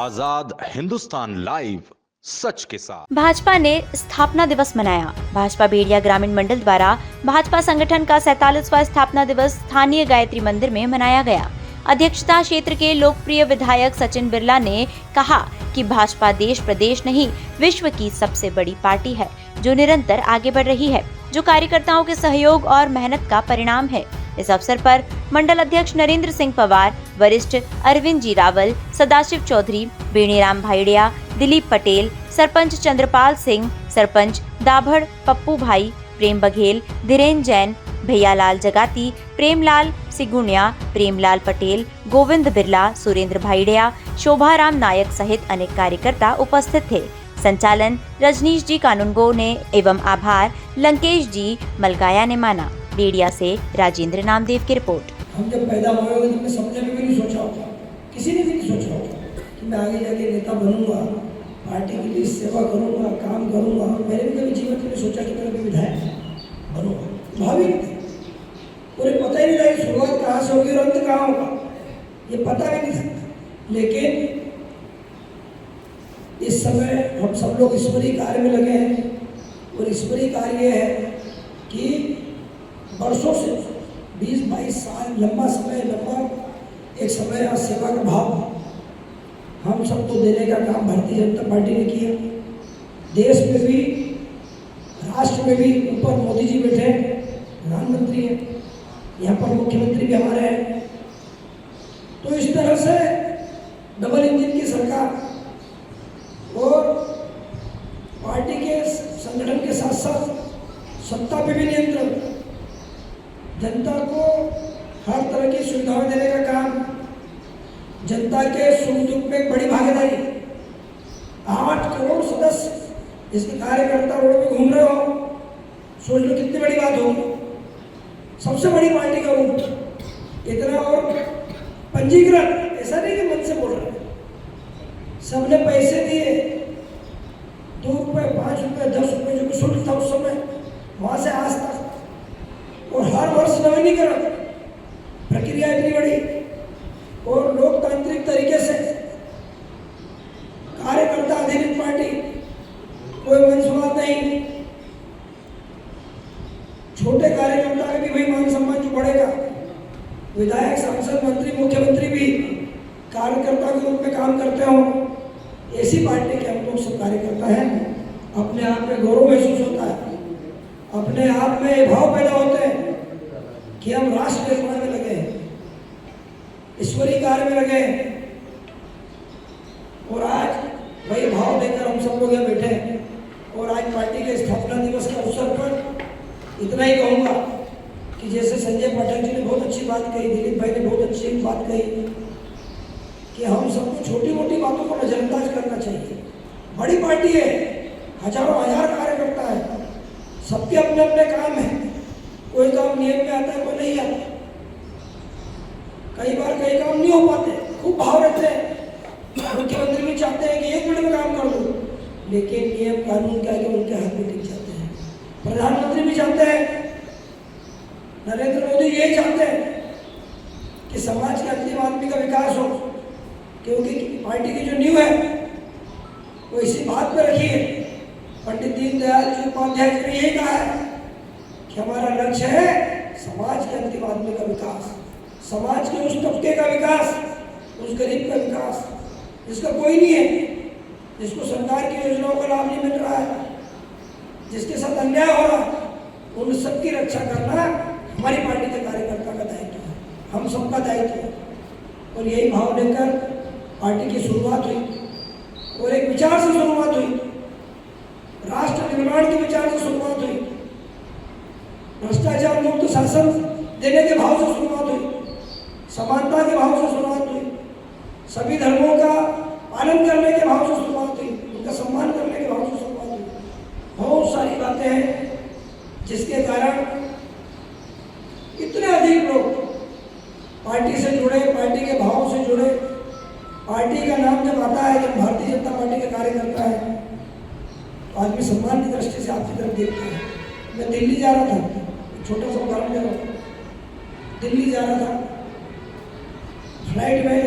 आजाद Hindustan live, सच के साथ। भाजपा ने स्थापना दिवस मनाया। भाजपा बेड़िया ग्रामीण मंडल द्वारा भाजपा संगठन का 47वां स्थापना दिवस स्थानीय गायत्री मंदिर में मनाया गया। अध्यक्षता क्षेत्र के लोकप्रिय विधायक सचिन बिरला ने कहा कि भाजपा देश प्रदेश नहीं, विश्व की सबसे बड़ी पार्टी है जो निरंतर आगे बढ़ रही है, जो कार्यकर्ताओं के सहयोग और मेहनत का परिणाम है। इस अवसर पर मंडल अध्यक्ष नरेंद्र सिंह पवार, वरिष्ठ अरविंद जी रावल, सदाशिव चौधरी, बेणीराम भाईड़िया, दिलीप पटेल, सरपंच चंद्रपाल सिंह, सरपंच दाभड़ पप्पू भाई, प्रेम बघेल, धीरेन जैन, भैयालाल जगाती, प्रेमलाल सिगुनिया, प्रेमलाल पटेल, गोविंद बिरला, सुरेंद्र भाईड़िया, शोभाराम नायक सहित अनेक कार्यकर्ता उपस्थित थे। संचालन रजनीश जी कानूनगो ने एवं आभार लंकेश जी मलगाया ने माना। बेड़िया से राजेंद्र नामदेव की रिपोर्ट। हम जब पैदा हुए होंगे तो मैं सपने में भी नहीं सोचा होगा, किसी ने भी नहीं सोचा होगा कि मैं आगे जाके नेता बनूंगा, पार्टी के लिए सेवा करूंगा, काम करूंगा। मैंने भी कभी जीवन में नहीं सोचा कि मैं भी विधायक बनूंगा, भावी नहीं। पूरे पता ही नहीं था कि शुरुआत कहाँ से होगी और अंत कहाँ होगा, ये पता भी नहीं था। लेकिन इस समय हम सब लोग ईश्वरीय कार्य में लगे हैं और ईश्वरीय कार्य ये है कि वर्षों से 20-22 साल लंबा समय, एक समय और सेवा का भाव हम सबको देने का काम भारतीय जनता पार्टी ने किया। देश में भी, राष्ट्र में भी ऊपर मोदी जी बैठे हैं, प्रधानमंत्री हैं, यहाँ पर मुख्यमंत्री भी हमारे हैं। तो इस तरह से डबल इंजन की सरकार और पार्टी के संगठन के साथ साथ सत्ता पे भी नियंत्रण, जनता को हर तरह की सुविधाएं देने का काम, जनता के सुख दुख में एक बड़ी भागीदारी। 8 करोड़ सदस्य इसके कार्यकर्ता रोड पे घूम रहे हो, सोच लो कितनी बड़ी बात होगी। सबसे बड़ी पार्टी का रूप इतना, और पंजीकृत, ऐसा नहीं कि मन से बोल रहे, सबने पैसे दिए, 2 रुपये, 5 रुपये, 10 रुपये जो शुल्क था उस समय, वहां से आज तक, और हर वर्ष नवीनीकरण प्रक्रिया इतनी बड़ी और लोकतांत्रिक तरीके से कार्यकर्ता अधीन पार्टी, कोई वंशवाद नहीं। छोटे कार्यकर्ता का भी भाई मान सम्मान जो बढ़ेगा, विधायक, सांसद, मंत्री, मुख्यमंत्री भी कार्यकर्ता के रूप में काम करते हो, ऐसी पार्टी के हम लोग सब कार्यकर्ता हैं। अपने आप में गौरव महसूस होता है, अपने आप में भाव पैदा होते हैं कि हम राष्ट्र निर्माण में लगे हैं, ईश्वरीय कार्य में लगे हैं। और आज वही भाव देकर हम सब लोग यहाँ बैठे हैं। और आज पार्टी के स्थापना दिवस के अवसर पर इतना ही कहूँगा कि जैसे संजय पाठक जी ने बहुत अच्छी बात कही, दिलीप भाई ने बहुत अच्छी बात कही कि हम सबको छोटी मोटी बातों को नजरअंदाज करना चाहिए। बड़ी पार्टी है, हजारों हजार कार्यकर्ता है, सबके अपने अपने काम हैं। कोई काम नियम में आता है, कोई नहीं आता। कई बार कई काम नहीं हो पाते, खूब भाव रहते हैं। मुख्यमंत्री भी चाहते हैं कि 1 मिनट में काम कर लो, लेकिन नियम कानून क्या है कि उनके हाथ में टिक जाते हैं। प्रधानमंत्री भी चाहते हैं, नरेंद्र मोदी यही चाहते हैं कि समाज के अंतिम आदमी का विकास हो, क्योंकि पार्टी की जो नींव है वो इसी बात पर रखी है। पंडित दीनदयाल जी उपाध्याय जी ने यही कहा है कि हमारा लक्ष्य है समाज के अंतिम आदमी का विकास, समाज के उस तबके का विकास, उस गरीब का विकास जिसका कोई नहीं है, जिसको सरकार की योजनाओं का लाभ नहीं मिल रहा है, जिसके साथ अन्याय हो रहा है, उन सबकी रक्षा करना हमारी पार्टी के कार्यकर्ता का दायित्व है, हम सबका दायित्व है। और यही भाव लेकर पार्टी की शुरुआत हुई और एक विचार से शुरुआत हुई, राष्ट्र निर्माण के विचार से शुरुआत हुई, भ्रष्टाचार मुक्त शासन देने के भाव से शुरुआत हुई, समानता के भाव से शुरुआत हुई, सभी धर्मों का पालन करने के भाव से शुरुआत हुई, उनका सम्मान करने के भाव से शुरुआत हुई। बहुत सारी बातें हैं जिसके कारण इतने अधिक लोग पार्टी से जुड़े, पार्टी के भाव से जुड़े। पार्टी का नाम जब आता है, जब भारतीय जनता पार्टी के कार्यकर्ता है, तो आदमी सम्मान की दृष्टि से आपकी तरफ देखता है। मैं दिल्ली जा रहा था, छोटा सा उदाहरण दे रहा हूँ, दिल्ली जा रहा था, फ्लाइट में